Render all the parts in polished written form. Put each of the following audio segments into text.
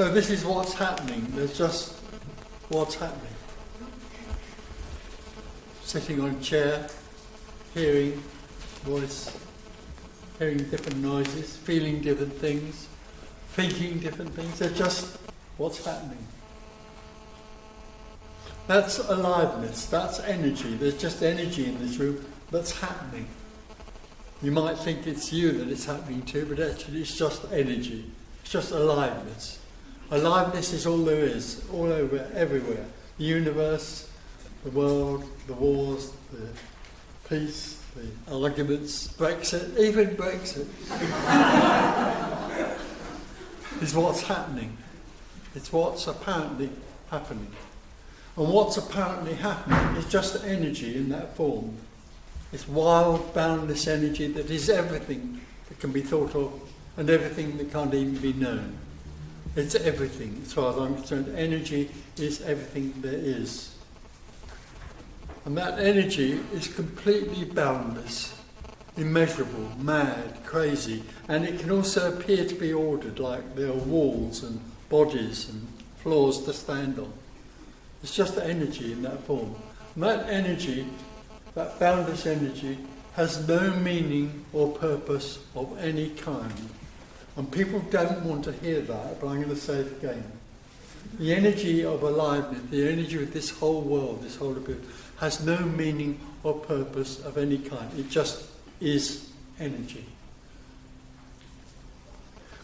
So this is what's happening. There's just what's happening. Sitting on a chair, hearing voice, hearing different noises, feeling different things, thinking different things. They're just what's happening. That's aliveness, that's energy. There's just energy in this room that's happening. You might think it's you that it's happening to, but actually it's just energy. It's just aliveness. Aliveness is all there is, all over, everywhere. The universe, the world, the wars, the peace, the arguments, Brexit, even Brexit is what's happening. It's what's apparently happening. And what's apparently happening is just energy in that form. It's wild, boundless energy that is everything that can be thought of and everything that can't even be known. It's everything, as far as I'm concerned. Energy is everything there is. And that energy is completely boundless, immeasurable, mad, crazy, and it can also appear to be ordered, like there are walls and bodies and floors to stand on. It's just energy in that form. And that energy, that boundless energy, has no meaning or purpose of any kind. And people don't want to hear that, but I'm going to say it again. The energy of aliveness, the energy of this whole world, this whole appearance, has no meaning or purpose of any kind. It just is energy.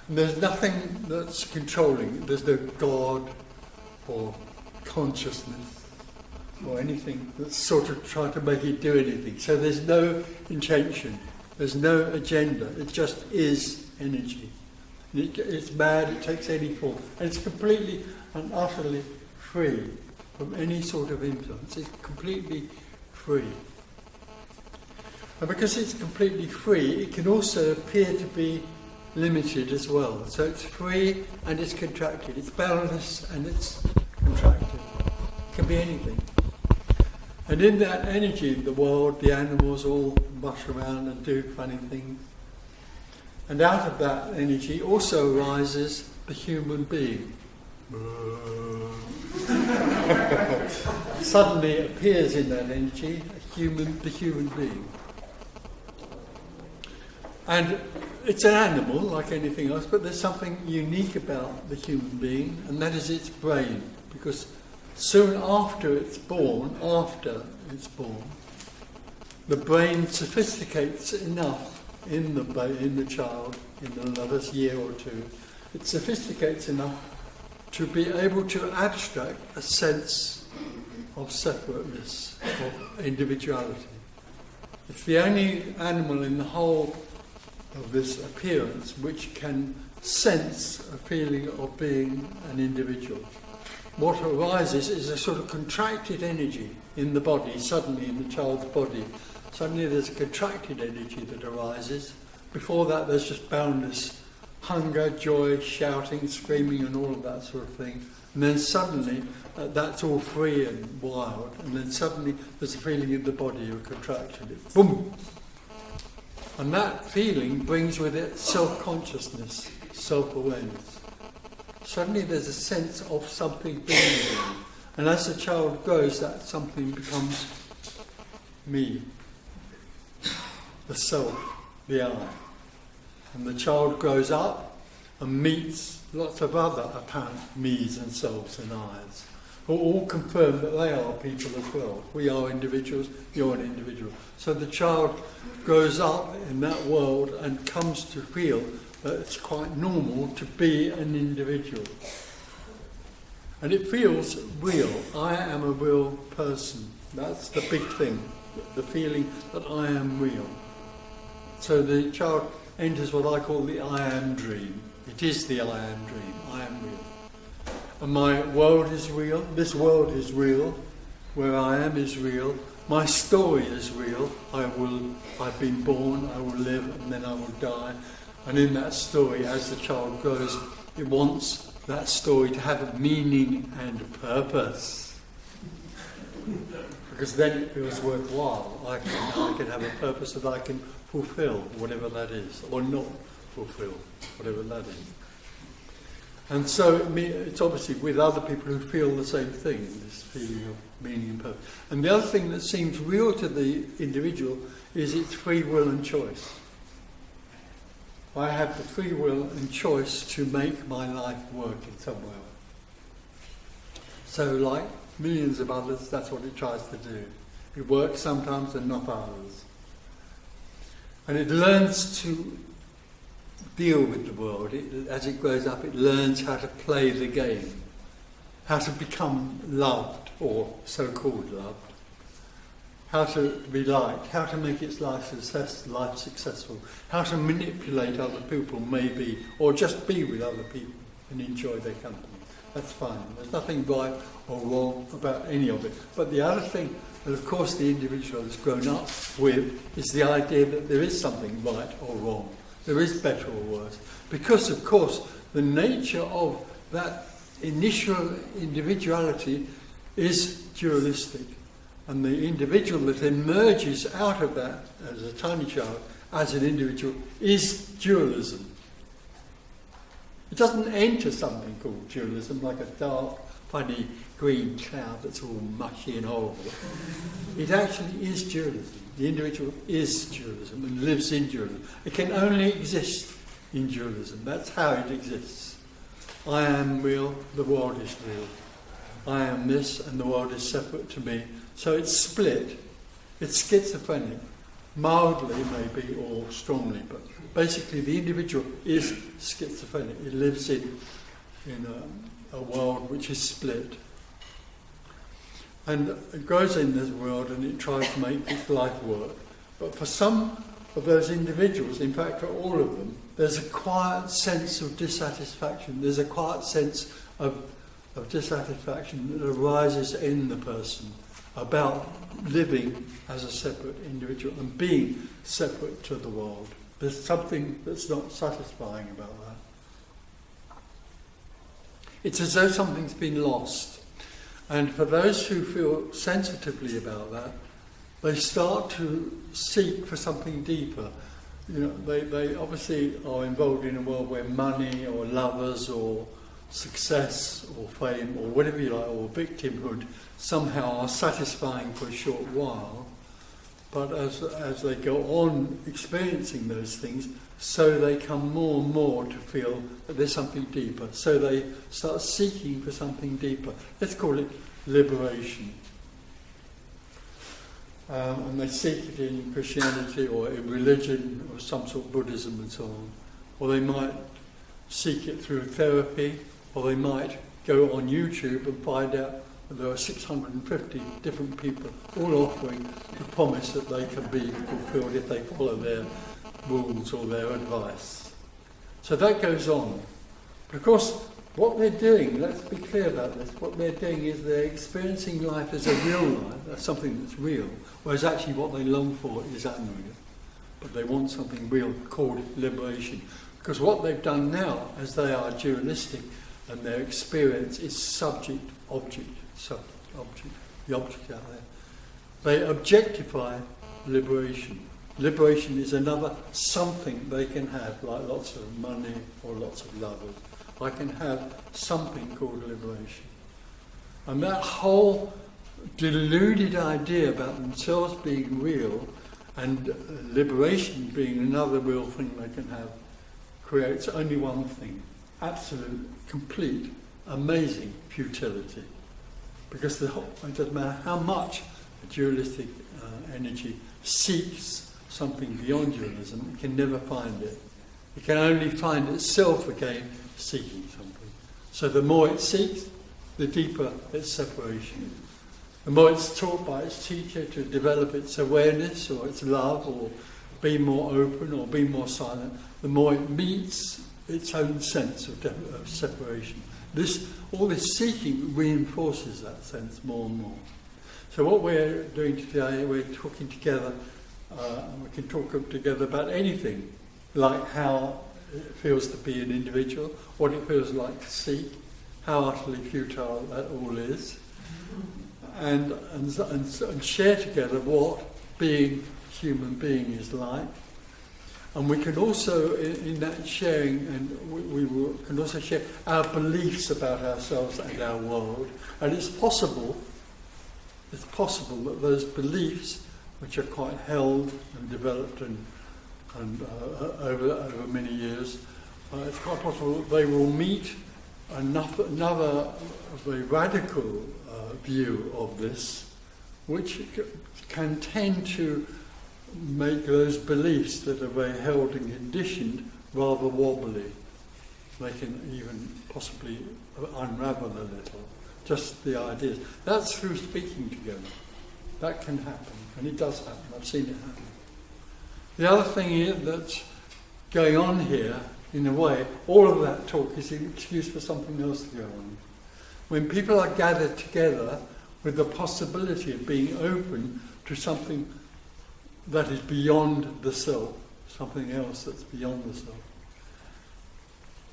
And there's nothing that's controlling it. There's no God or consciousness or anything that's sort of trying to make it do anything. So there's no intention, there's no agenda, it just is energy. It's mad, it takes any form, and it's completely and utterly free from any sort of influence. It's completely free. And because it's completely free, it can also appear to be limited as well. So it's free and it's contracted. It's boundless and it's contracted. It can be anything. And in that energy of the world, the animals all mush around and do funny things. And out of that energy also arises the human being. Suddenly appears in that energy the human being. And it's an animal like anything else, but there's something unique about the human being, and that is its brain. Because soon after it's born, the brain sophisticates enough in the child, in another year or two, it sophisticates enough to be able to abstract a sense of separateness, of individuality. It's the only animal in the whole of this appearance which can sense a feeling of being an individual. What arises is a sort of contracted energy in the body, suddenly in the child's body. Suddenly there's a contracted energy that arises. Before that there's just boundless hunger, joy, shouting, screaming and all of that sort of thing. And then suddenly that's all free and wild. And then suddenly there's a feeling in the body of contraction. Boom! And that feeling brings with it self-consciousness, self-awareness. Suddenly there's a sense of something being there. And as the child grows, that something becomes me. The self, the I. And the child grows up and meets lots of other apparent me's and selves and I's, who all confirm that they are people as well. We are individuals, you're an individual. So the child grows up in that world and comes to feel that it's quite normal to be an individual. And it feels real. I am a real person. That's the big thing, the feeling that I am real. So the child enters what I call the I am dream. It is the I am dream. I am real. And my world is real. This world is real. Where I am is real. My story is real. I've been born, I will live, and then I will die. And in that story, as the child grows, it wants that story to have a meaning and a purpose. Because then it feels worthwhile. I can have a purpose that I can fulfill, whatever that is, or not fulfill, whatever that is. And so it's obviously with other people who feel the same thing, this feeling of meaning and purpose. And the other thing that seems real to the individual is its free will and choice. I have the free will and choice to make my life work in some way. So like millions of others, that's what it tries to do. It works sometimes and not others. And it learns to deal with the world. As it grows up, it learns how to play the game, how to become loved, or so-called loved, how to be liked, how to make its life successful, how to manipulate other people maybe, or just be with other people and enjoy their company. That's fine. There's nothing right or wrong about any of it. But the other thing that, of course, the individual has grown up with is the idea that there is something right or wrong. There is better or worse. Because, of course, the nature of that initial individuality is dualistic. And the individual that emerges out of that as a tiny child, as an individual, is dualism. It doesn't enter something called dualism, like a dark, funny green cloud that's all mushy and horrible. It actually is dualism. The individual is dualism and lives in dualism. It can only exist in dualism. That's how it exists. I am real, the world is real. I am this and the world is separate to me. So it's split. It's schizophrenic. Mildly maybe, or strongly, but basically the individual is schizophrenic. It lives in a world which is split. And it goes in this world and it tries to make its life work. But for some of those individuals, in fact for all of them, there's a quiet sense of dissatisfaction. There's a quiet sense of dissatisfaction that arises in the person about living as a separate individual and being separate to the world. There's something that's not satisfying about that. It's as though something's been lost. And for those who feel sensitively about that, they start to seek for something deeper. You know, they obviously are involved in a world where money or lovers or success or fame or whatever you like, or victimhood somehow are satisfying for a short while, but as they go on experiencing those things, so they come more and more to feel that there's something deeper. So they start seeking for something deeper. Let's call it liberation. And they seek it in Christianity or in religion or some sort of Buddhism and so on. Or they might seek it through therapy, or they might go on YouTube and find out that there are 650 different people all offering the promise that they can be fulfilled if they follow their rules or their advice. So that goes on. But of course, what they're doing, let's be clear about this, what they're doing is they're experiencing life as a real life, as something that's real, whereas actually what they long for is unreal. But they want something real called liberation. Because what they've done now, as they are dualistic, and their experience is subject-object, the object out there. They objectify liberation. Liberation is another something they can have, like lots of money or lots of lovers. I can have something called liberation. And that whole deluded idea about themselves being real and liberation being another real thing they can have creates only one thing: absolute, complete, amazing futility. Because it doesn't matter how much the dualistic energy seeks something beyond dualism, it can never find it. It can only find itself again seeking something. So the more it seeks, the deeper its separation. The more it's taught by its teacher to develop its awareness or its love or be more open or be more silent, the more it meets its own sense of separation. All this seeking reinforces that sense more and more. So what we're doing today, we're talking together, we can talk together about anything, like how it feels to be an individual, what it feels like to seek, how utterly futile that all is, and share together what being human being is like. And we can also, in that sharing, and can also share our beliefs about ourselves and our world. And it's possible that those beliefs, which are quite held and developed and over many years, it's quite possible that they will meet another very radical view of this, which can tend to make those beliefs that are very held and conditioned rather wobbly. They can even possibly unravel a little. Just the ideas. That's through speaking together. That can happen, and it does happen. I've seen it happen. The other thing that's going on here, in a way, all of that talk is an excuse for something else to go on. When people are gathered together with the possibility of being open to something that is beyond the self, something else that's beyond the self.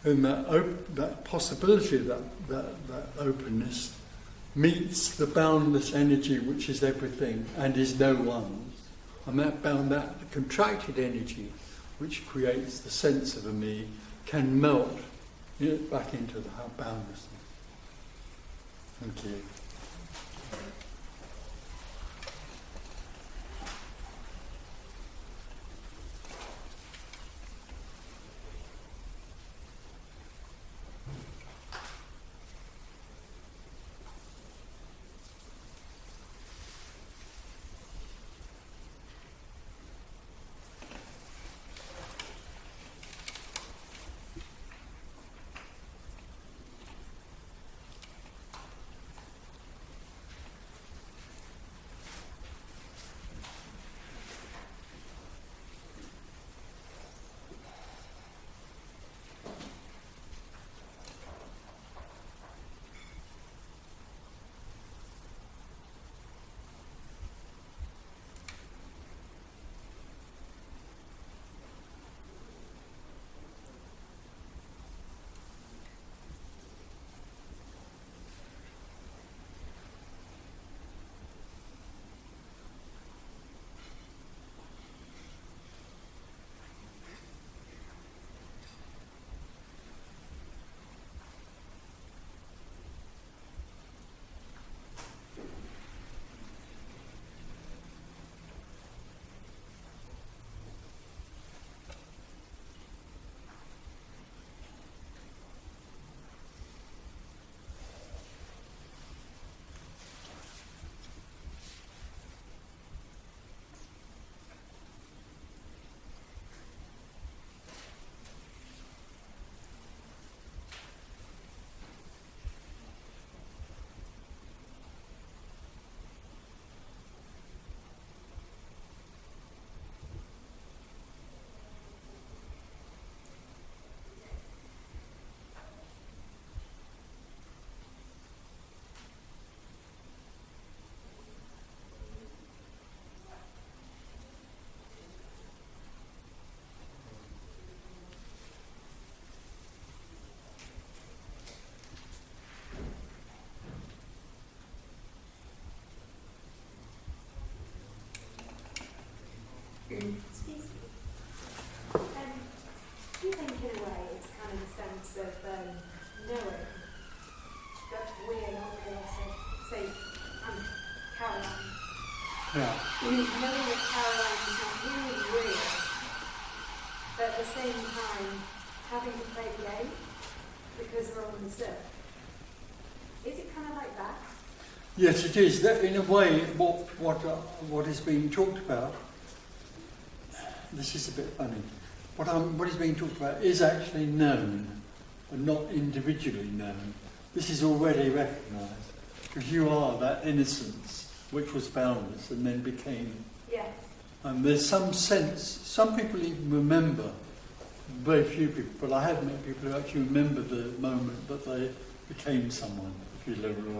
And that possibility, that openness, meets the boundless energy which is everything and is no one. And that contracted energy, which creates the sense of a me, can melt back into the boundlessness. Thank you. Excuse me. Do you think in a way it's kind of a sense of knowing that we're not real? Say, I'm Caroline. Yeah. Knowing that Caroline is not really real, but at the same time having to play the game because we're all understood. Is it kind of like that? Yes, it is. That, in a way, what is being talked about. This is a bit funny. What is being talked about is actually known, and not individually known. This is already recognised, because you are that innocence which was boundless and then became. Yes. And there's some sense. Some people even remember. Very few people, but I have met people who actually remember the moment that they became someone. If you live in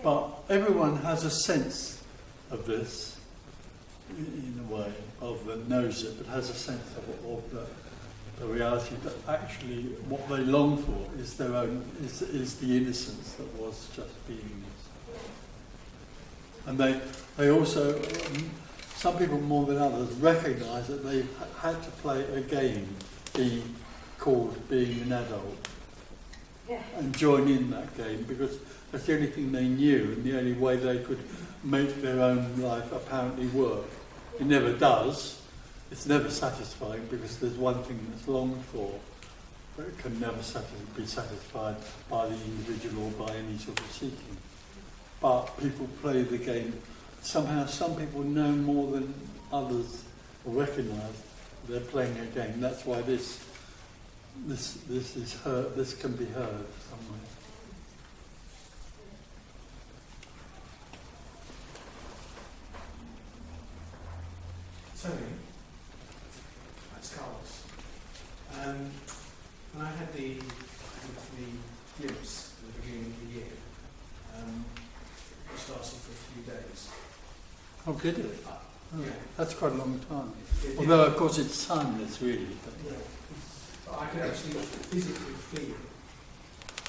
But everyone has a sense of this, in a way, of that knows it, but has a sense of the reality that actually what they long for is their own, is the innocence that was just beingness. And they also, some people more than others recognise that they had to play a game, called being an adult, and join in that game because that's the only thing they knew and the only way they could make their own life apparently work. It never does. It's never satisfying because there's one thing that's longed for, but it can never be satisfied by the individual or by any sort of seeking. But people play the game. Somehow some people know more than others or recognise they're playing a game. That's why this is heard, this can be heard somewhere. Tony, that's Carlos. When I had the glimpse at the beginning of the year, which lasted for a few days. Oh, did it? Oh, Yeah. That's quite a long time. It- Although, of course, it's timeless, really. Yeah. But I could actually physically feel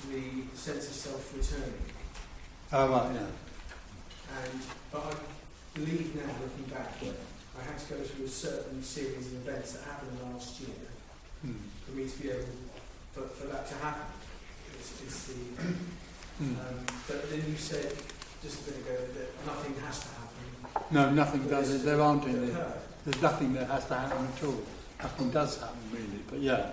the sense of self returning. Oh, right, yeah. But I believe now, looking back, I had to go through a certain series of events that happened last year for me to be able, for that to happen. It's the, but then you said just a bit ago that nothing has to happen. No, nothing does. There aren't any. Occur. There's nothing that has to happen at all. Nothing does happen, really. But yeah.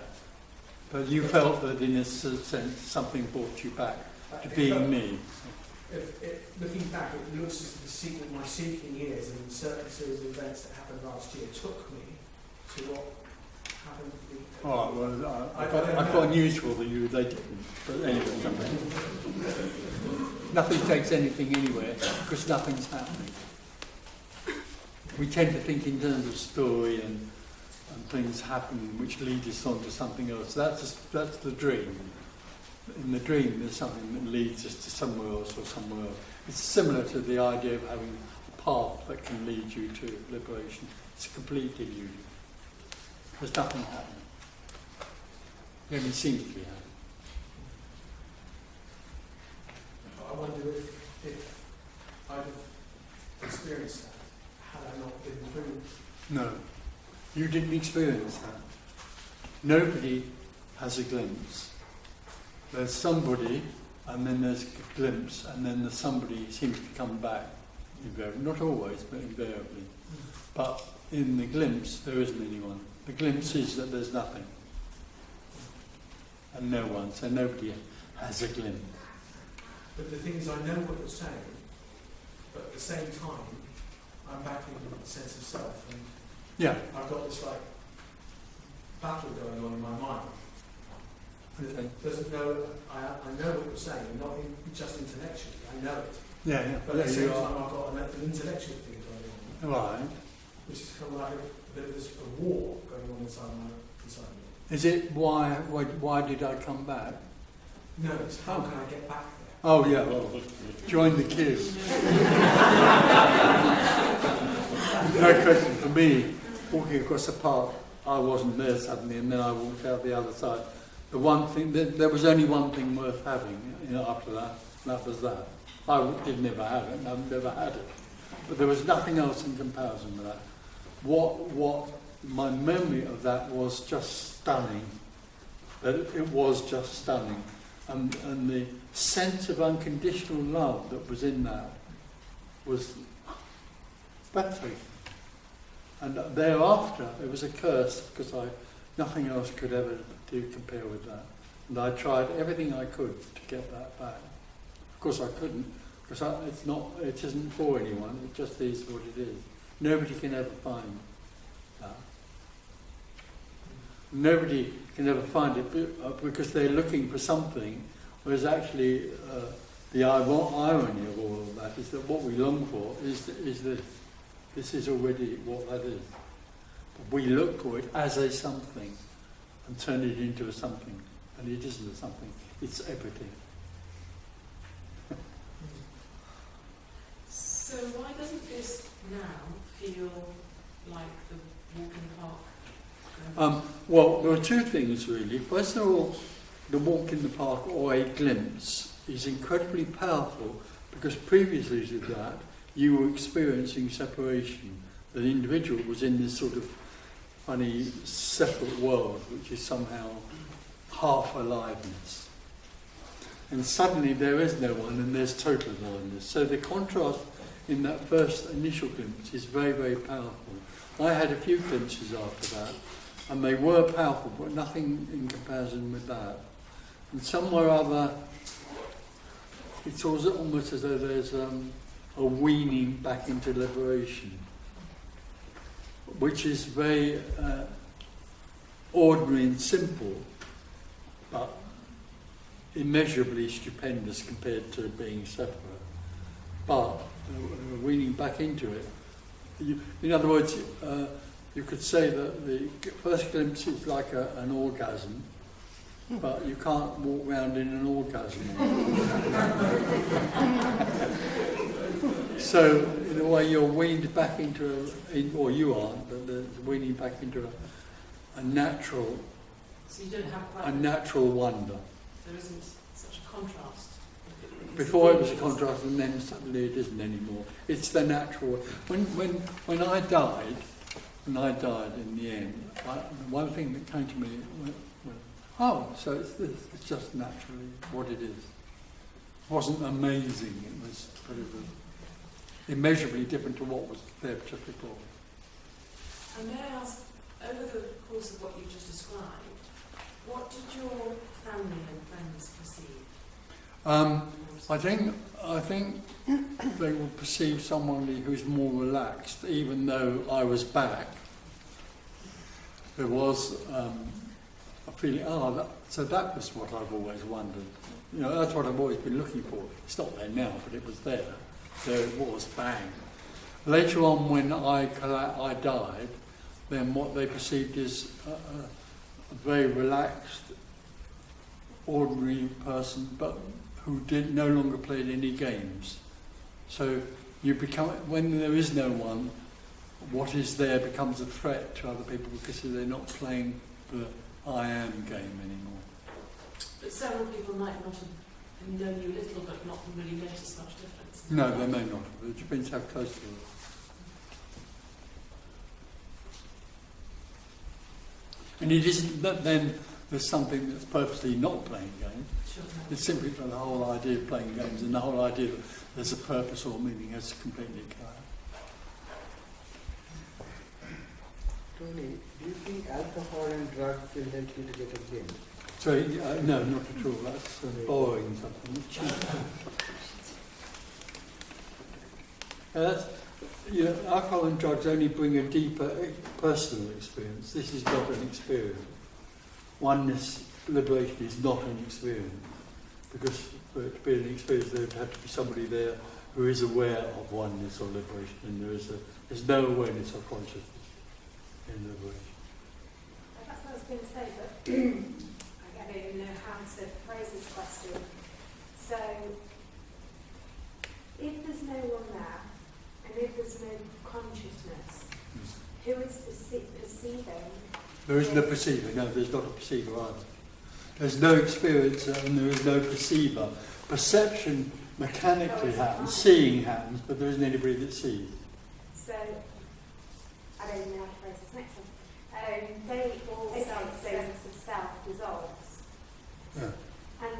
But you felt that in a sense something brought you back to being me. Looking back, it looks as if my seeking years and certain series of events that happened last year took me to what happened. Oh, well, I've got news for you. They didn't. But anyway, nothing takes anything anywhere because nothing's happening. We tend to think in terms of story and things happening which lead us on to something else. That's the dream. In the dream, there's something that leads us to somewhere else or somewhere else. It's similar to the idea of having a path that can lead you to liberation. It's a complete illusion. There's nothing happening. It only seems to be happening. I wonder if I'd have experienced that had I not been through. No, you didn't experience that. Nobody has a glimpse. There's somebody, and then there's a glimpse, and then the somebody seems to come back. Not always, but invariably. But in the glimpse, there isn't anyone. The glimpse is that there's nothing. And no one, so nobody has a glimpse. But the thing is, I know what you're saying, but at the same time, I'm back in the sense of self, and Yeah. I've got this battle going on in my mind. Okay. Doesn't know. I know what you're saying, not just intellectually. I know it, Yeah. but at the There same you time, are. I've got an intellectual thing going on, Right. which is kind of like a bit of a war going on inside me. Is it why did I come back? No, it's how can I get back there? Oh yeah, well, join the queue. No question for me. Walking across the park, I wasn't there suddenly, and then I walked out the other side. The one thing there was only one thing worth having, after that. And that was that. I did never have it, and I've never had it. But there was nothing else in comparison with that. What my memory of that was just stunning. That it was just stunning. And the sense of unconditional love that was in that was breathtaking. And thereafter, it was a curse because nothing else could ever compare with that. And I tried everything I could to get that back. Of course, I couldn't because it isn't for anyone. It just is what it is. Nobody can ever find that. Nobody can ever find it because they're looking for something, whereas actually the irony of all of that is that what we long for is this. This is already what that is. But we look for it as a something and turn it into a something. And it isn't a something, it's everything. So why doesn't this now feel like the walk in the park? Well, there are two things really. First of all, the walk in the park or a glimpse is incredibly powerful because previously to that you were experiencing separation. the individual was in this sort of funny separate world, which is somehow half aliveness. And suddenly there is no one and there's total aliveness. So the contrast in that first initial glimpse is very, very powerful. I had a few glimpses after that, and they were powerful, but nothing in comparison with that. And somewhere or other, it's almost as though there's a weaning back into liberation, which is very ordinary and simple, but immeasurably stupendous compared to being separate. But weaning back into it. In other words, you could say that the first glimpse is like an orgasm, but you can't walk around in an orgasm. So, in a way, you're weaned back into, or you aren't, but the weaning back into a natural, So you don't have quite a natural wonder. There isn't such a contrast. Before it was a contrast, and then suddenly it isn't anymore. It's the natural. When I died in the end, one thing that came to me was, so it's just naturally what it is. It wasn't amazing. It was sort of immeasurably different to what was there just before. And may I ask, over the course of what you just described, what did your family and friends perceive? I think they will perceive someone who's more relaxed, even though I was back. There was a feeling, so that was what I've always wondered. You know, that's what I've always been looking for. It's not there now, but it was there. There it was, bang. Later on, when I died, then what they perceived is a very relaxed, ordinary person, but who no longer played any games. So you become, when there is no one, what is there becomes a threat to other people because they're not playing the I am game anymore. But several people might not have known you little, but not really noticed much difference. No, they may not. It depends how close you are. And it isn't that then there's something that's purposely not playing games. Sure. It's simply that the whole idea of playing games and the whole idea that there's a purpose or meaning has completely collapsed. Tony, do you think alcohol and drugs will help you to get a game? So, no, not at all. That's borrowing something. Alcohol and drugs only bring a deeper personal experience. This is not an experience. Oneness, liberation is not an experience. Because for it to be an experience, there would have to be somebody there who is aware of oneness or liberation, and there's no awareness of consciousness in liberation. That's what I was going to say, but I don't even know how to phrase this question. So, if there's no one there, and if there's no consciousness, who is perceiving? There is no perceiver. No, there's not a perceiver either. There's no experiencer and there is no perceiver. Perception mechanically happens, seeing happens, but there isn't anybody that sees. So, I don't even know how to phrase this next one. They all sense of self dissolves. Yeah. And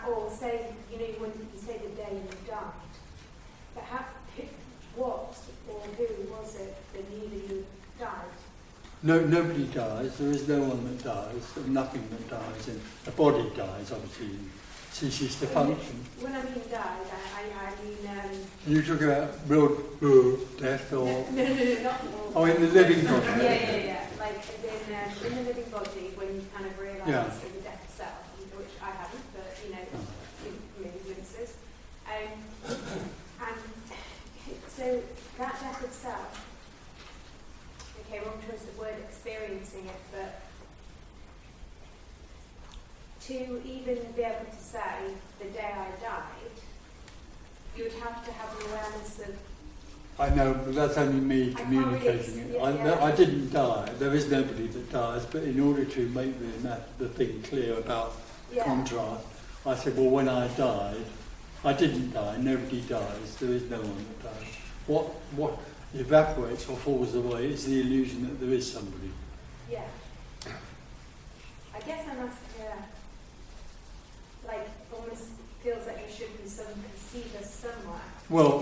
or say, when you say the day you died, but what or who was it that knew that you died? No, nobody dies. There is no one that dies. There's nothing that dies. And the body dies, obviously, ceases to function. When I mean died, I mean. You talk about real death or? No, not. Oh, in the living body. Yeah. Like as in the living body, when you kind of realise there's a death of self, which I haven't, but maybe glimpses. And so that death of self. Okay, wrong choice of word, experiencing it, but to even be able to say the day I died, you would have to have an awareness of. I know, but that's only me communicating it. I didn't die. There is nobody that dies, but in order to make the thing clear about contrast, I said, well, when I died, I didn't die. Nobody dies. There is no one that dies. What evaporates or falls away is the illusion that there is somebody. Yeah. I guess I must, like, almost feels like there should be some conceiver somewhere. Well,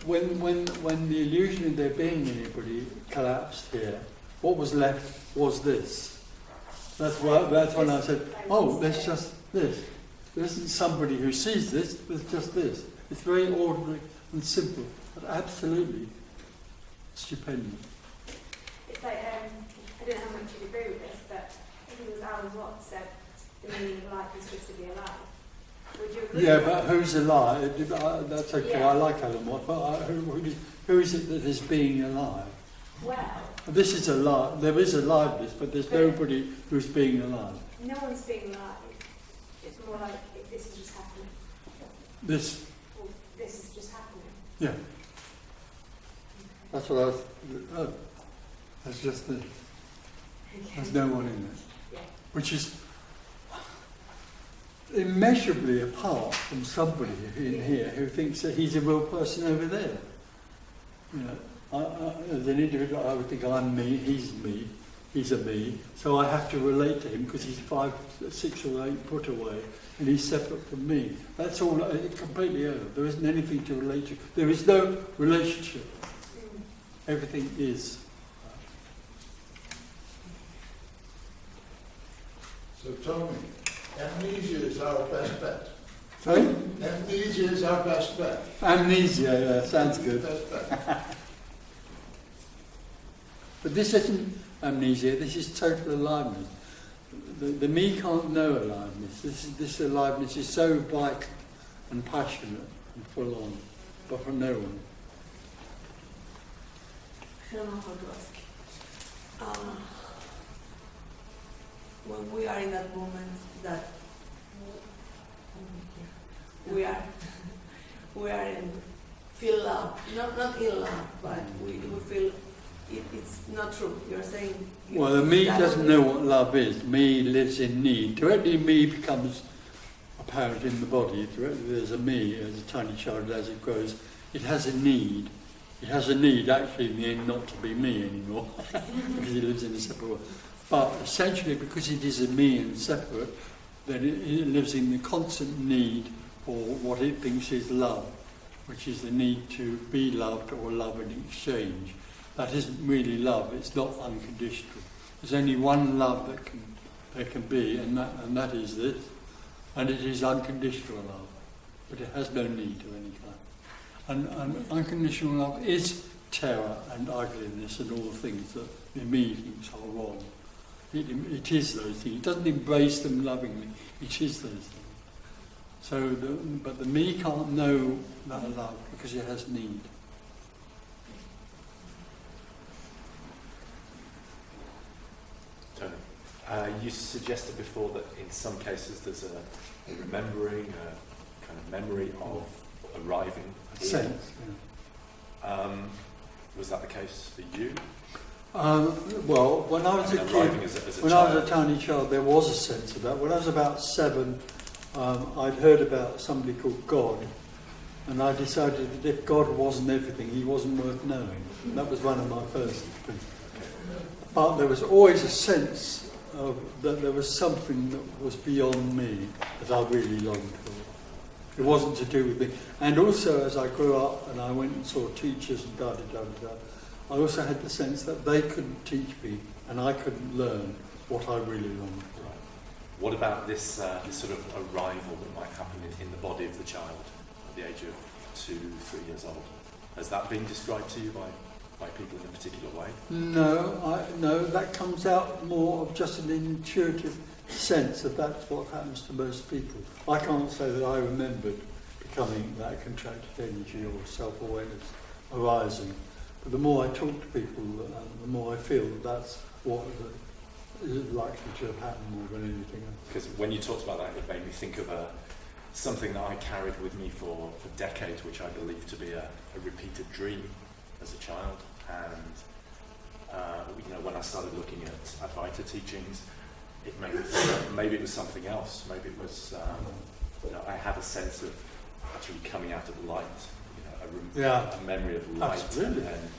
when the illusion of there being anybody collapsed here, what was left was this. That's when I said, oh, there's just this. There isn't somebody who sees this, there's just this. It's very ordinary and simple, but absolutely stupendous. It's like, I don't know how much you'd agree with this, but I think it was Alan Watts said the meaning of life is just to be alive. Would you agree? Yeah, but who's alive? That's okay, Yeah. I like Alan Watts, but who is it that is being alive? Well, This is alive, there is aliveness, but there's nobody who's being alive. no one's being alive. It's more like if this is just happening. This, Or this is just happening. yeah, that's what I was, oh, that's just this. There's no one in it. Yeah. Which is immeasurably apart from somebody in here who thinks that he's a real person over there. You know, as an individual, I would think I'm me, he's a me, so I have to relate to him because he's 5, 6 or 8 foot away and he's separate from me. That's all completely over. There isn't anything to relate to. There is no relationship. Everything is. So Tony, amnesia is our best bet. Sorry? Amnesia is our best bet. Amnesia, yeah, sounds good. Best bet. But this isn't amnesia, this is total aliveness. The me can't know aliveness. This aliveness is so vital and passionate and full on, but from no one. I don't know how to ask. When we are in that moment that we are in feel love, not in love, but we feel it's not true. You're saying. Well, the me doesn't know what love is. Me lives in need. Directly me becomes apparent in the body. Directly there's a me, as a tiny child, as it grows, it has a need. It has a need, actually, in the end, not to be me anymore, because it lives in a separate world. But essentially, because it is a me and separate, then it lives in the constant need for what it thinks is love, which is the need to be loved or love in exchange. That isn't really love, it's not unconditional. There's only one love that there can be, and that is this. And it is unconditional love, but it has no need of any kind. And unconditional love is terror and ugliness and all the things that the me thinks are wrong. It is those things. It doesn't embrace them lovingly, it is those things. So, but the me can't know that love because it has need. Tony, you suggested before that in some cases there's a remembering, a kind of memory of arriving. Sense. Yeah. Was that the case for you? Well, when I was a arriving kid, as a when child. I was a tiny child, there was a sense of that. When I was about 7, I'd heard about somebody called God, and I decided that if God wasn't everything, he wasn't worth knowing. That was one of my first things. But there was always a sense that there was something that was beyond me that I really longed for. It wasn't to do with me. And also, as I grew up and I went and saw teachers and I also had the sense that they couldn't teach me and I couldn't learn what I really longed for. Right. What about this sort of arrival that might happen in the body of the child at the age of 2, 3 years old? Has that been described to you by people in a particular way? No, that comes out more of just an intuitive sense that that's what happens to most people. I can't say that I remembered becoming that contracted energy or self-awareness arising. But the more I talk to people, the more I feel that that's what is likely to have happened more than anything else. Because when you talked about that, it made me think of something that I carried with me for decades, which I believe to be a repeated dream as a child. And when I started looking at Advaita teachings, it made me think that maybe it was something else. Maybe it was I had a sense of actually coming out of light, a memory of light, Absolutely. and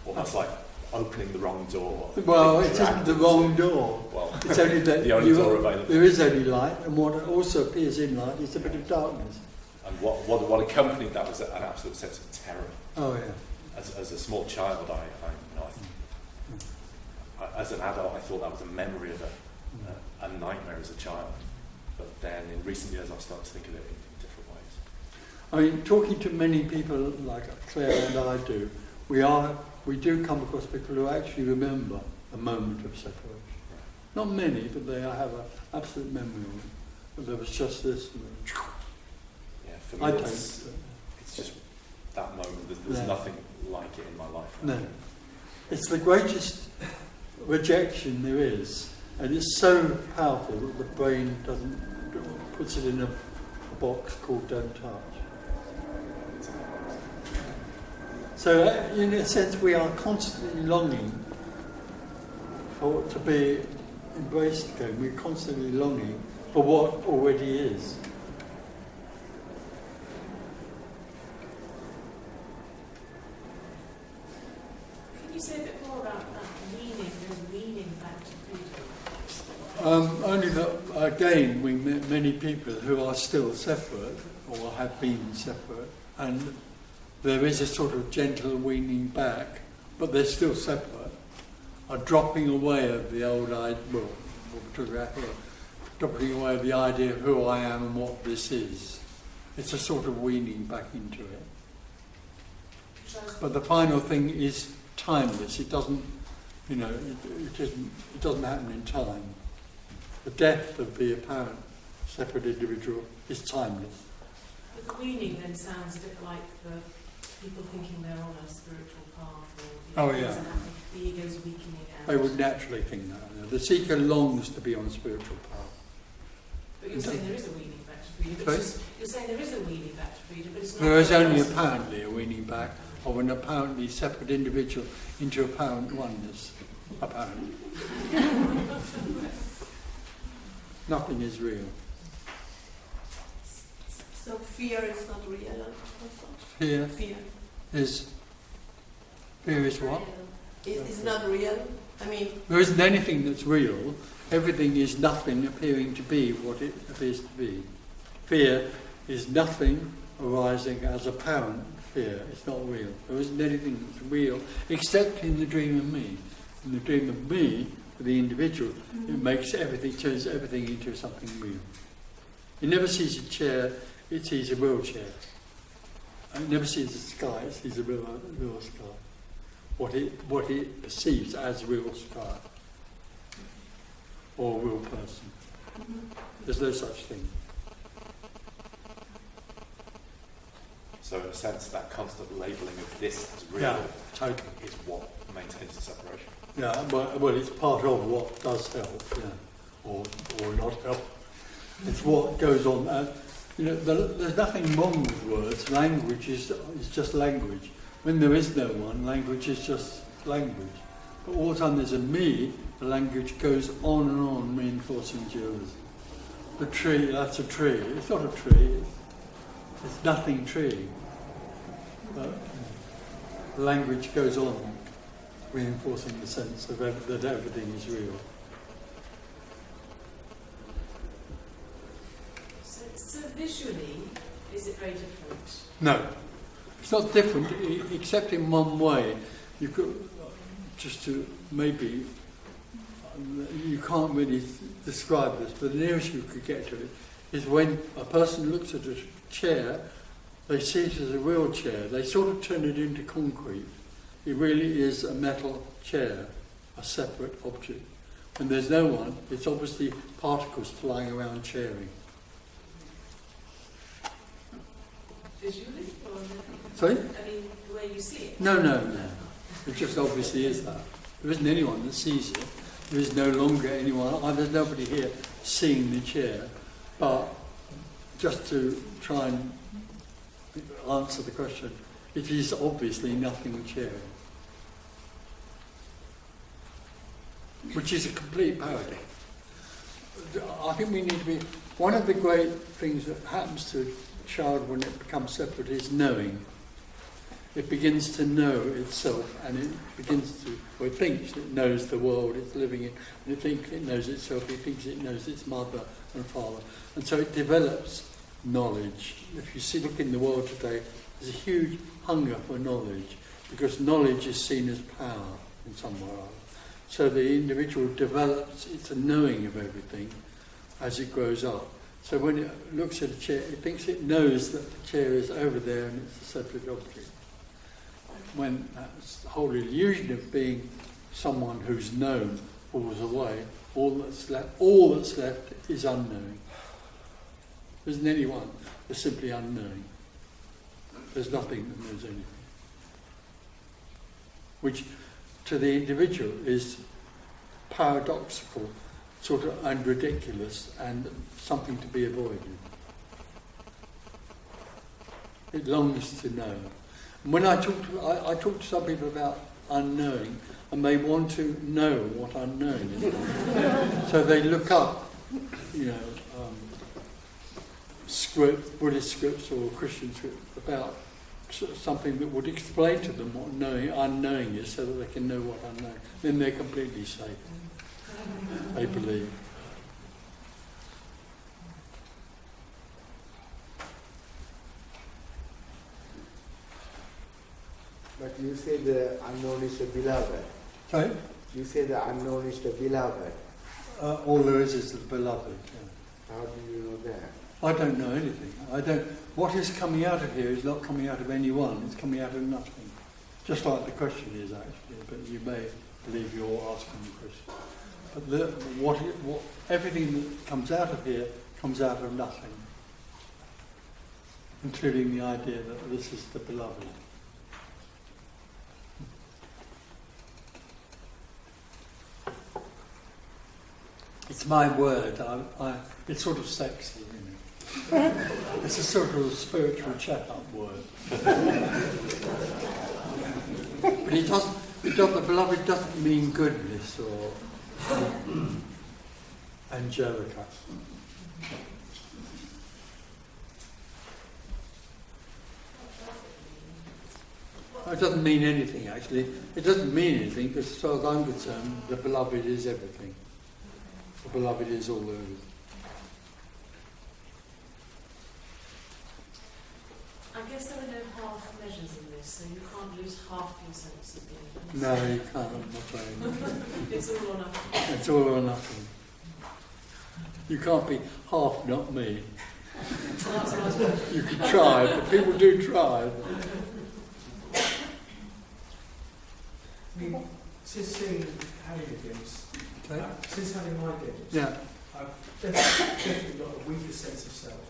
Almost like opening the wrong door. Well, being it isn't dragged the into- wrong door. Well, It's only that the only door available. there is only light, and what also appears in light is a bit of darkness. And what accompanied that was an absolute sense of terror. Oh yeah. As a small child, as an adult, I thought that was a memory of a nightmare as a child. But then in recent years, I've started to think of it in different ways. I mean, talking to many people like Claire and I do, we do come across people who actually remember a moment of separation. Not many, but they have an absolute memory of it. But there was just this. Yeah, for me, I don't. it's just that moment. There's No. nothing like it in my life. No. It's the greatest rejection there is, and it's so powerful that the brain puts it in a box called "Don't Touch." So, in a sense, we are constantly longing to be embraced again. We're constantly longing for what already is. Can you say a bit more about that weaning back to freedom? Only that, again, we met many people who are still separate, or have been separate, and there is a sort of gentle weaning back, but they're still separate, a dropping away of the old idea, well, what we're talking about here, dropping away of the idea of who I am and what this is. It's a sort of weaning back into it. But the final thing is timeless. It doesn't, it doesn't happen in time. The death of the apparent separate individual is timeless. But the weaning then sounds a bit like the people thinking they're on a spiritual path, or things are happening, the ego's weakening out. They would naturally think that. The seeker longs to be on a spiritual path. But you're saying there is a weaning back to freedom. Sorry? You're saying there is a weaning back to freedom, but it's not. There is only apparently a weaning back of an apparently separate individual into apparent oneness. Apparently. Nothing is real. So fear is not real also? Fear Fear is what? It's not real? I mean, There isn't anything that's real. Everything is nothing appearing to be what it appears to be. Fear is nothing arising as apparent fear. It's not real. There isn't anything that's real except in the dream of me. In the dream of me, for the individual, it makes everything, turns everything into something real. It never sees a chair, it sees a real chair. It never sees the sky, it sees a real sky. What it perceives as real sky. Or a real person. There's no such thing. So in a sense, that constant labelling of this as real Yeah, totally. is what maintains the separation. Yeah, well, it's part of what does help, yeah, or not help. It's what goes on. There's nothing wrong with words. Language is just language. When there is no one, language is just language. But all the time there's a me, the language goes on and on, reinforcing dualism. The tree, that's a tree. It's not a tree. It's nothing tree. But the language goes on, reinforcing the sense of that everything is real. so visually, is it very different? No, it's not different, except in one way. You could, just to maybe, you can't really describe this, but the nearest you could get to it is when a person looks at a chair, they see it as a real chair. They sort of turn it into concrete. It really is a metal chair, a separate object. When there's no one, it's obviously particles flying around chairing. Visually? Or Sorry? I mean, the way you see it? No. It just obviously is that. There isn't anyone that sees it. There is no longer anyone. There's nobody here seeing the chair. But just to try and answer the question, it is obviously nothing chairing. Which is a complete paradigm. I think we need to be... One of the great things that happens to a child when it becomes separate is knowing. it begins to know itself, and it begins to, or it thinks it knows the world it's living in, and it thinks it knows itself, it thinks it knows its mother and father. And so it develops knowledge. If you look in the world today, there's a huge hunger for knowledge, because knowledge is seen as power in some way or other. So the individual develops its knowing of everything as it grows up. So when it looks at a chair, it thinks it knows that the chair is over there and it's a separate object. When that whole illusion of being someone who's known falls away, all that's left is unknowing. There isn't anyone, there's simply unknowing. There's nothing that knows anything. Which to the individual is paradoxical, sort of, and ridiculous, and something to be avoided. It longs to know. And when I talk to some people about unknowing, and they want to know what unknowing is. So they look up, Buddhist scripts or Christian scripts about something that would explain to them what unknowing is, so that they can know what unknowing. Then they're completely safe. They believe. But you say the unknown is the beloved. Sorry? You say the unknown is the beloved. All there is the beloved. Yeah. How do you know that? I don't know anything. What is coming out of here is not coming out of anyone. It's coming out of nothing. Just like the question is actually, but you may believe you're asking the question. But everything that comes out of here comes out of nothing, including the idea that this is the beloved. It's my word. It's sort of sexy, isn't it? It's a sort of spiritual chat-up word. But the beloved doesn't mean goodness or angelica. It doesn't mean anything, actually. It doesn't mean anything, because as far as I'm concerned, the beloved is everything. The beloved is all there is. I guess there are no half measures in this, so you can't lose half your sense of being. No, you can't, I'm afraid. It's all or nothing. It's all or nothing. You can't be half not me. You can try, but people do try. I mean, since having the games, Okay. since having my games, Yeah. I've definitely got a weaker sense of self.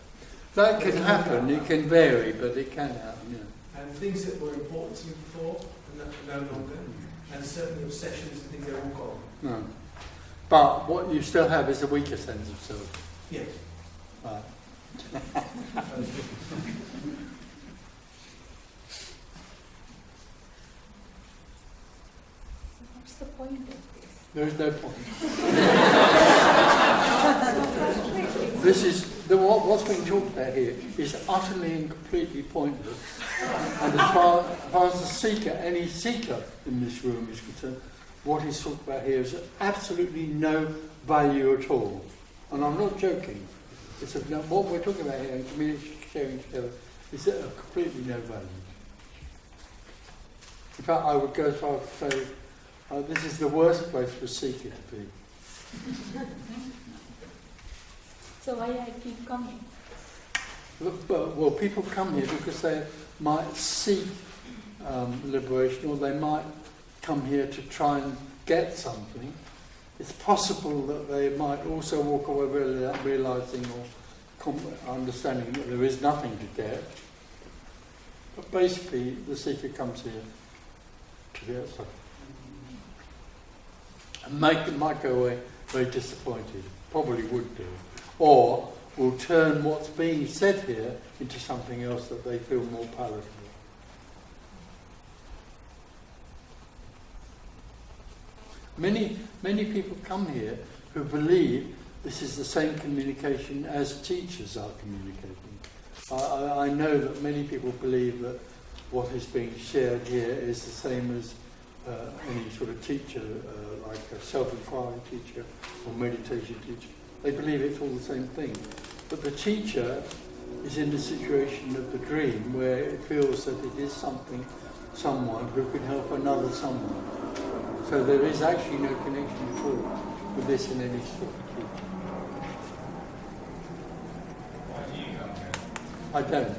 That can happen, it can vary, but it can happen, yeah. And things that were important to me before are no longer. And certainly obsessions and things are all gone. No. But what you still have is a weaker sense of self. Yes. Right. What's the point of this? There is no point. This is what's being talked about here is utterly and completely pointless. And as far as the seeker, any seeker in this room is concerned, what is talked about here is absolutely no value at all. And I'm not joking. It's what we're talking about here, and community sharing together, is of completely no value. In fact, I would go as far as to say, this is the worst place for a seeker to be. So why I keep coming? Well, people come here because they might seek liberation, or they might come here to try and get something. It's possible that they might also walk away realising or understanding that there is nothing to get. But basically, the seeker comes here to get something. And might go away very disappointed, probably would do. Or will turn what's being said here into something else that they feel more palatable. Many people come here who believe this is the same communication as teachers are communicating. I know that many people believe that what is being shared here is the same as any sort of teacher, like a self-inquiry teacher or meditation teacher. They believe it's all the same thing. But the teacher is in the situation of the dream where it feels that it is someone who can help another someone. So there is actually no connection at all with this in any sort of teaching. Why do you come here? I don't.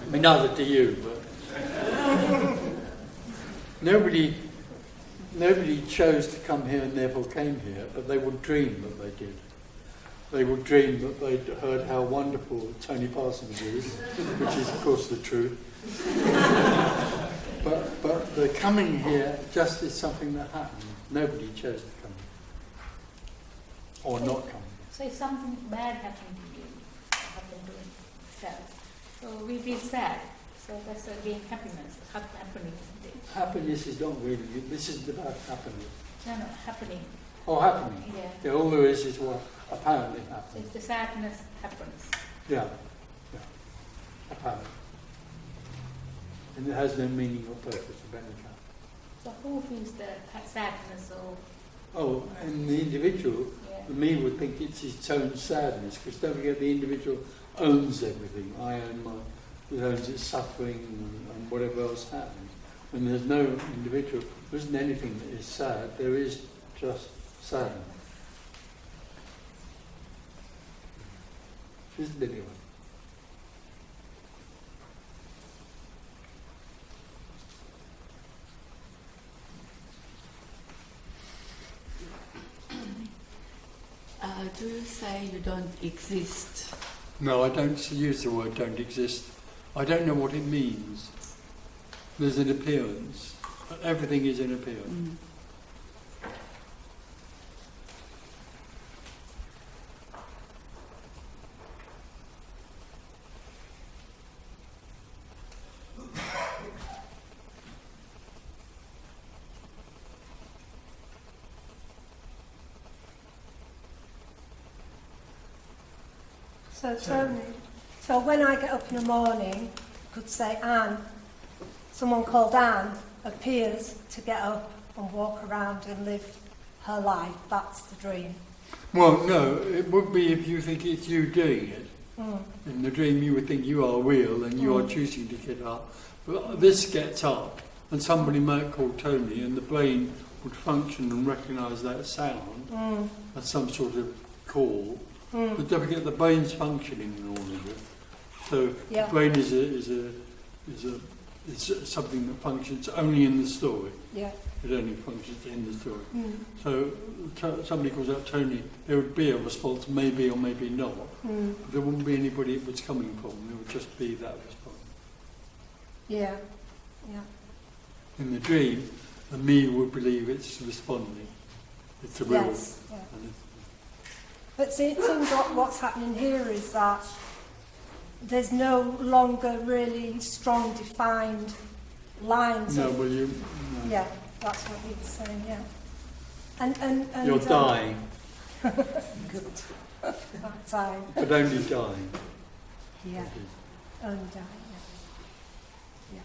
I mean, neither do you, but nobody chose to come here and therefore came here, but they would dream that they did. They would dream that they'd heard how wonderful Tony Parsons is, which is of course the truth. But the coming here just is something that happened. Nobody chose to come here. Or not come. So if something bad happened to you, happened to yourself, so we feel sad. So that's again happiness. Happening. Happiness is not really, this isn't about happiness. No, happening. Oh, happening. Yeah. All there is what apparently So happens. if the sadness happens. Yeah. Apparently. And it has no meaning or purpose of any kind. So who feels the sadness or? Oh, and the individual, Yeah. me would think it's his own sadness, because don't forget the individual owns everything. I own it owns its suffering and whatever else happens. When there's no individual, there isn't anything that is sad, there is just sadness. Isn't it anyway? Do you say you don't exist? No, I don't use the word don't exist. I don't know what it means. There's an appearance. Everything is an appearance. So Tony, so when I get up in the morning, I could say Anne, someone called Anne appears to get up and walk around and live her life. That's the dream. Well, no, it would be if you think it's you doing it. In the dream you would think you are real and you are choosing to get up. But this gets up and somebody might call Tony and the brain would function and recognise that sound as some sort of call. But don't forget the brain's functioning in all of it. So the brain is something that functions only in the story. Yeah. It only functions in the story. So somebody calls out Tony, there would be a response, maybe or maybe not. But there wouldn't be anybody it was coming from. There would just be that response. Yeah. Yeah. In the dream, the me would believe it's responding. It's a will. Yes. Yeah. But see, it seems like what's happening here is that there's no longer really strong defined lines. No, of, well you... No. Yeah, that's what he was saying, yeah. And You're dying. Good. That time. But only dying. Yeah. Only dying, yeah.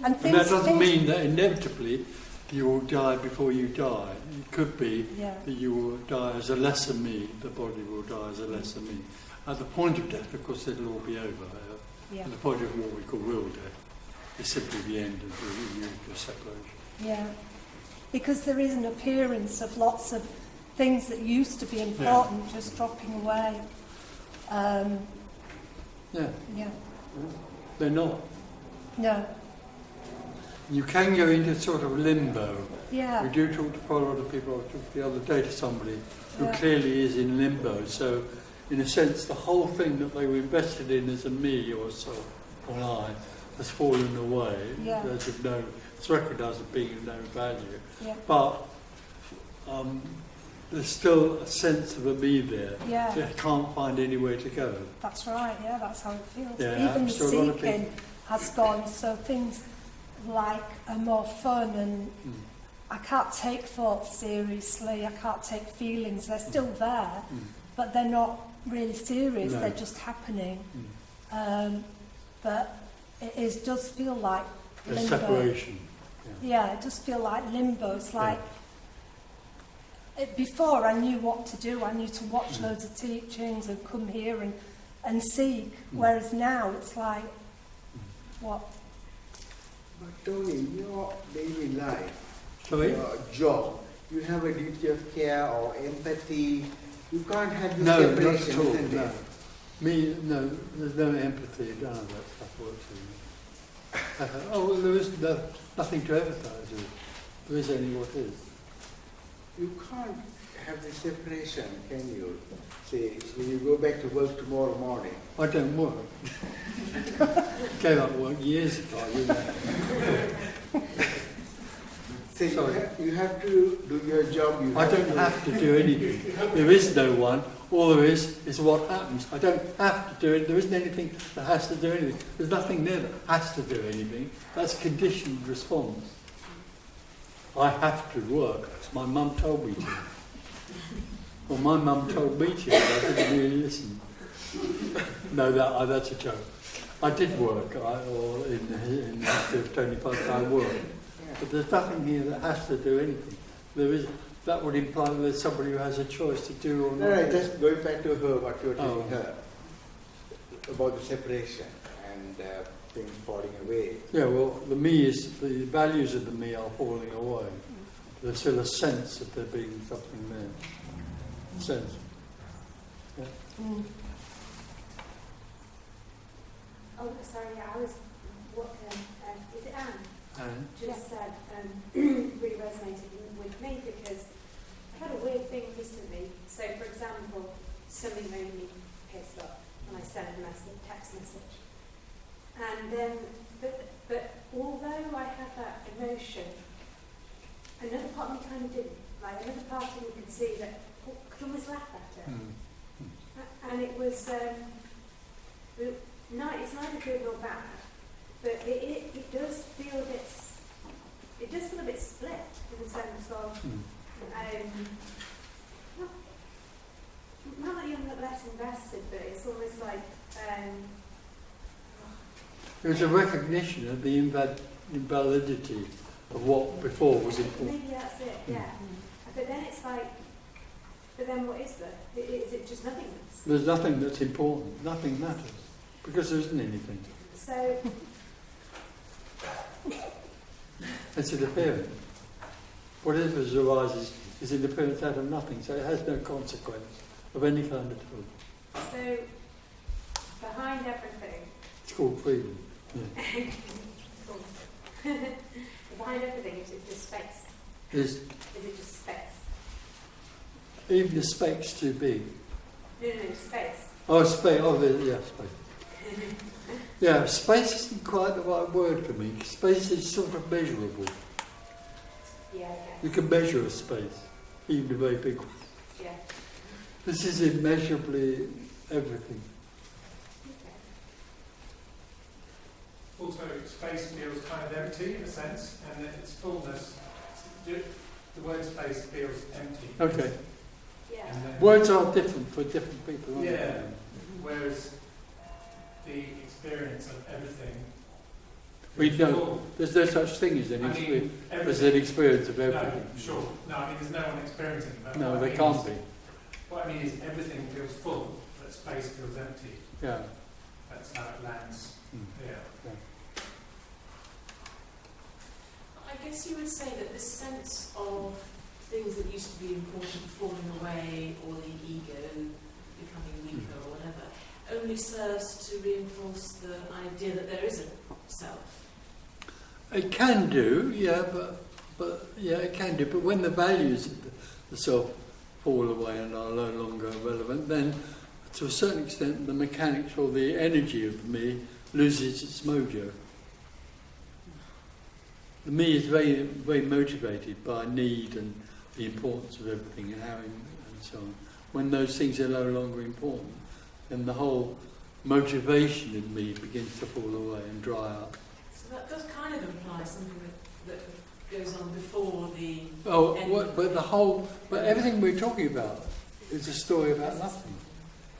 Yeah. And that doesn't mean that inevitably you will die before you die. It could be that you will die as a lesser me, the body will die as a lesser me. At the point of death, of course, it'll all be over. At the point of what we call real death is simply the end of the separation. Yeah, because there is an appearance of lots of things that used to be important just dropping away. Yeah. Yeah. They're not. No. You can go into sort of limbo. Yeah. We do talk to quite a lot of people. I talked the other day to somebody who clearly is in limbo. So, in a sense, the whole thing that they were invested in as a me or self or an I has fallen away. Yeah. It's recognised as being of no value. Yeah. But there's still a sense of a me there. Yeah. It can't find anywhere to go. That's right, yeah, that's how it feels. Yeah, even the so a lot of seeking has gone, so things like are more fun and I can't take thoughts seriously, I can't take feelings, they're still there, but they're not really serious, No. they're just happening. But does feel like A limbo. separation. Yeah, it does feel like limbo. It's like, before I knew what to do, I knew to watch loads of teachings and come here and seek, whereas now it's like, what? But Tony, your daily life, Sorry? your job, you have a duty of care or empathy. You can't have this No, not separation, at all. isn't No. it? No, there's no empathy, none of that stuff works for me. Well, there is nothing to empathise with. There is only what is. You can't have this separation, can you? Say, when you go back to work tomorrow morning. I don't work. Gave up work years ago, you know. Say, Sorry. you have to do your job. I don't have to do anything. There is no one. All there is what happens. I don't have to do it. There isn't anything that has to do anything. There's nothing there that has to do anything. That's conditioned response. I have to work. That's my mum told me to. Well, my mum told me to. I didn't really listen. No, that's a joke. I did work. In the Tony Park, I worked. But there's nothing here that has to do anything. That would imply that there's somebody who has a choice to do or not. No, just going back to her, what you were telling Oh. her about the separation and things falling away. Yeah, well, the values of the me are falling away. There's still a sense of there being something there. Sense. Yeah. Oh, sorry, I was, is it Anne? And Just said, really resonated with me because I had a weird thing recently. So, for example, somebody made me pissed off and I sent a text message. And then, but although I had that emotion, another part of me kind of didn't. Like, another part of me could see that, could almost laugh at it. And it was, it's neither good nor bad, but it does feel a bit split in the sense of, not that you're less invested, but it's almost like, there's a recognition of the invalidity of what before was important. maybe that's it, yeah. But then it's like, but then what is there? Is it just nothingness? There's nothing that's important. Nothing matters. Because there isn't anything. So, It's interference. Whatever arises is interference out of nothing, so it has no consequence of any kind at all. so behind everything, It's called freedom. Yeah. behind everything, is it just space? Is Is it just space? even the space too big? No, space. Oh, space. Oh, yeah, space. Yeah, space isn't quite the right word for me. Space is sort of measurable. Yeah, You can measure a space, even a very big one. yeah. This is immeasurably everything. Also, space feels kind of empty in a sense, and that its fullness, the word space feels empty. Okay. Yeah. And then- Words are different for different people, aren't Yeah. they? Whereas the experience of everything. We is know full. there's no such thing as I an mean, experience. There's everything. an experience of everything. No, sure. No, I mean, there's no one experiencing that. No, What I there mean can't is- be. What I mean is everything feels full, but space feels empty. Yeah. That's how it lands. Mm. Yeah. I guess you would say that this sense of things that used to be important falling away, or the ego becoming weaker or whatever, only serves to reinforce the idea that there is a self. It can do, yeah, but yeah, it can do. But when the values of the self fall away and are no longer relevant, then to a certain extent the mechanics or the energy of me loses its mojo. The me is very, very motivated by need and the importance of everything and how and so on. When those things are no longer important, then the whole motivation in me begins to fall away and dry up. So that does kind of imply something that goes on before the Oh, end what, of but the whole, but everything we're talking about is a story about nothing.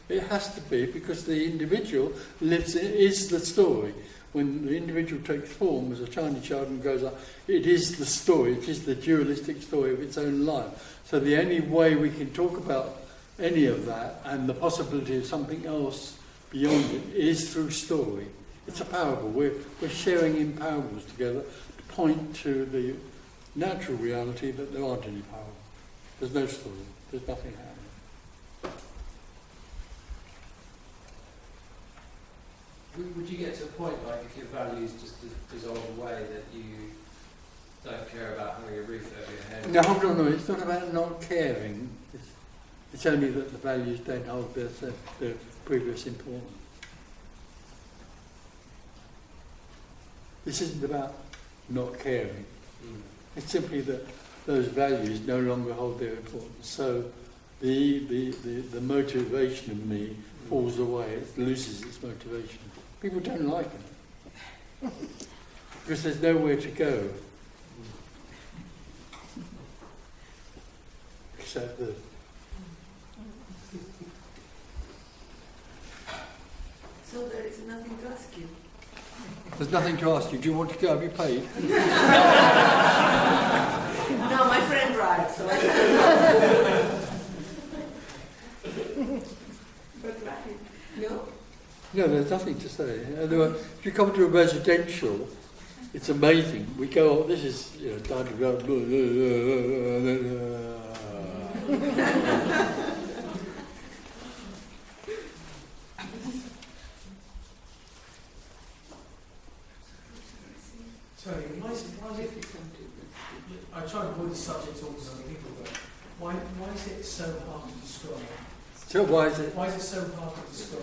It has to be, because the individual is the story. When the individual takes form as a tiny child and grows up, it is the story, it is the dualistic story of its own life. So the only way we can talk about any of that and the possibility of something else beyond it is through story. It's a parable. We're sharing in parables together to point to the natural reality that there aren't any parables. There's no story. There's nothing happening. Would you get to a point, like, if your values just dissolve away, that you don't care about having a roof over your head? No, it's not about not caring. It's only that the values don't hold their previous importance. This isn't about not caring. It's simply that those values no longer hold their importance. So the motivation of me falls away. It loses its motivation. People don't like it because there's nowhere to go except the. So there is nothing to ask you. There's nothing to ask you. Do you want to go? Have you paid? No, my friend drives, so I But right. No? No, there's nothing to say. Otherwise, if you come to a residential, it's amazing. We go, this is, down to go, Tony, why is it, I try to avoid the subject talking to other people, but why is it so hard to describe? So why is it Why is it so hard to describe?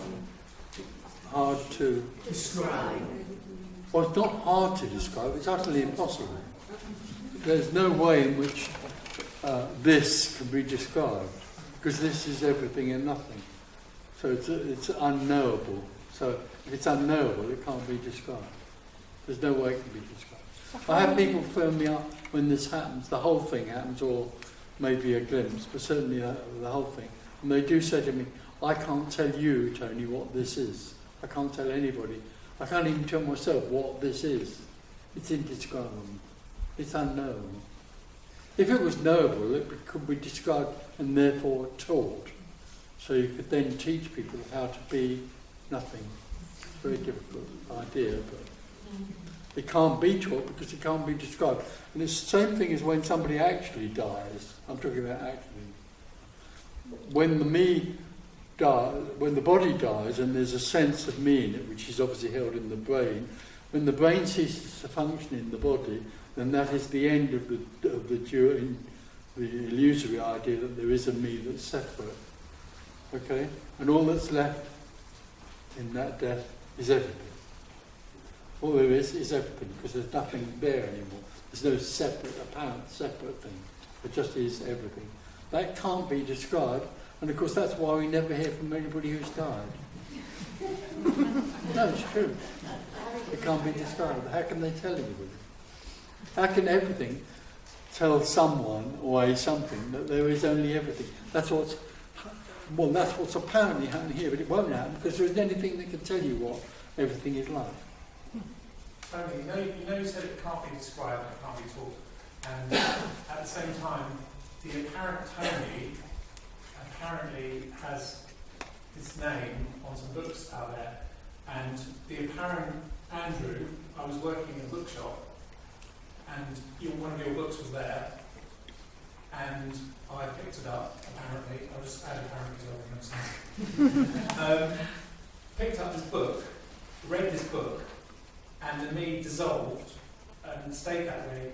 hard to... Describe. Well, it's not hard to describe, it's utterly impossible. There's no way in which this can be described, because this is everything and nothing. So it's unknowable. So if it's unknowable, it can't be described. There's no way it can be described. I have people phone me up when this happens, the whole thing happens, or maybe a glimpse, but certainly the whole thing. And they do say to me, I can't tell you, Tony, what this is. I can't tell anybody. I can't even tell myself what this is. It's indescribable. It's unknowable. If it was knowable, it could be described and therefore taught. So you could then teach people how to be nothing. It's a very difficult idea, but it can't be taught because it can't be described. And it's the same thing as when somebody actually dies. I'm talking about actually. When the me dies, when the body dies and there's a sense of me in it, which is obviously held in the brain, when the brain ceases to function in the body, then that is the end of the illusory idea that there is a me that's separate. Okay? And all that's left in that death is everything. All there is everything, because there's nothing there anymore. There's no separate, apparent separate thing. It just is everything. That can't be described, and of course that's why we never hear from anybody who's died. No, it's true. It can't be described. How can they tell anybody? How can everything tell someone or a something that there is only everything? That's what's apparently happening here, but it won't happen because there isn't anything that can tell you what everything is like. Tony, you know you said it can't be described, it can't be taught, and at the same time, the apparent Tony apparently has his name on some books out there, and the apparent Andrew, I was working in a bookshop, and one of your books was there, and I picked it up, apparently, I'll just add apparently to everything. Picked up this book, read this book, and the me dissolved and stayed that way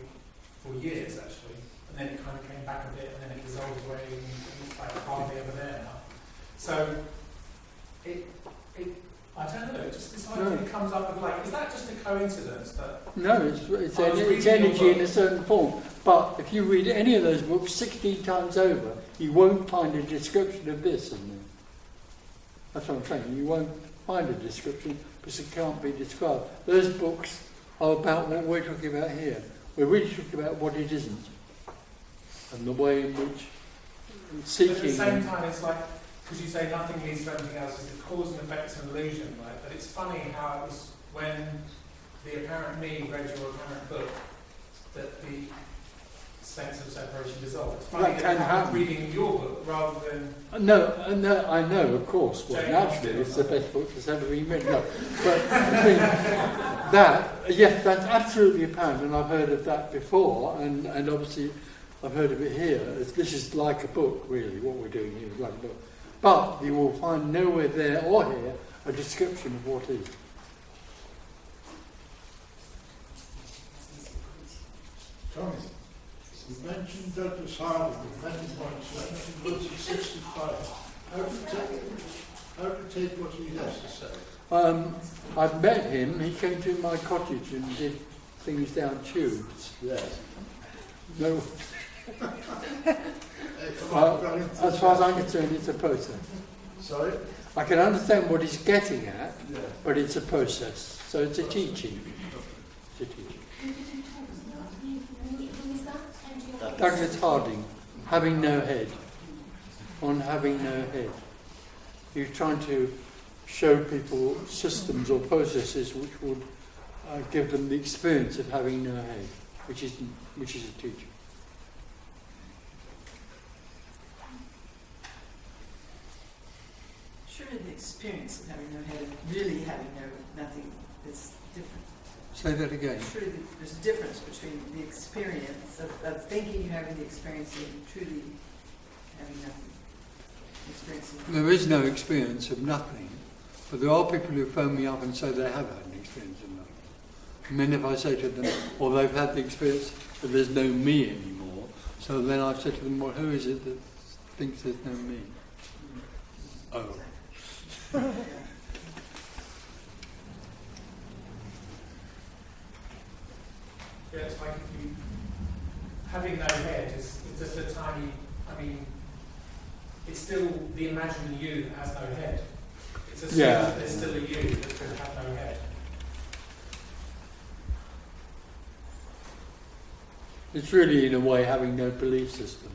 for years actually, and then it kind of came back a bit and then it dissolved away and it's like hardly ever there now. So it I don't know, just this idea comes up with like, is that just a coincidence that... No, it's energy in a certain form. But if you read any of those books 16 times over, you won't find a description of this in them. That's what I'm saying. You won't find a description because it can't be described. Those books are about what we're talking about here. we're really talking about what it isn't, and the way in which seeking. But at the same time, it's like, because you say nothing leads to anything else, is the cause and effect is an illusion, right? But it's funny how it was when the apparent me read your apparent book that the sense of separation dissolved. It's funny That that can I'm happen. reading your book rather than... No, I know, of course. Well, Jane naturally, Austen. it's the best book that's ever been written. No. But the thing, that, yes, that's absolutely apparent, and I've heard of that before, and obviously I've heard of it here. This is like a book, really. What we're doing here is like a book. But you will find nowhere there or here a description of what is. Tommy, you mentioned Douglas Harding many points, when he was at 65. How to take what he has to say? I've met him. He came to my cottage and did things down tubes. Yes. No. As far as I'm concerned, it's a process. Sorry? I can understand what he's getting at, Yeah. but it's a process. So it's a teaching. It's a teaching. Douglas Harding, having no head. On having no head. He was trying to show people systems or processes which would give them the experience of having no head, which is a teaching. Surely the experience of having no head and really having nothing is different. Say that again. Surely there's a difference between the experience of thinking you're having the experience and truly having nothing. Experiencing. There is no experience of nothing, but there are people who phone me up and say they have had an experience of nothing. And then if I say to them, well, they've had the experience, but there's no me anymore, so then I say to them, well, who is it that thinks there's no me? Oh. Yeah, it's like if you... Having no head is just a tiny... I mean, it's still the imagined you that has no head. It's assumed that there's still a you that could have no head. It's really, in a way, having no belief system.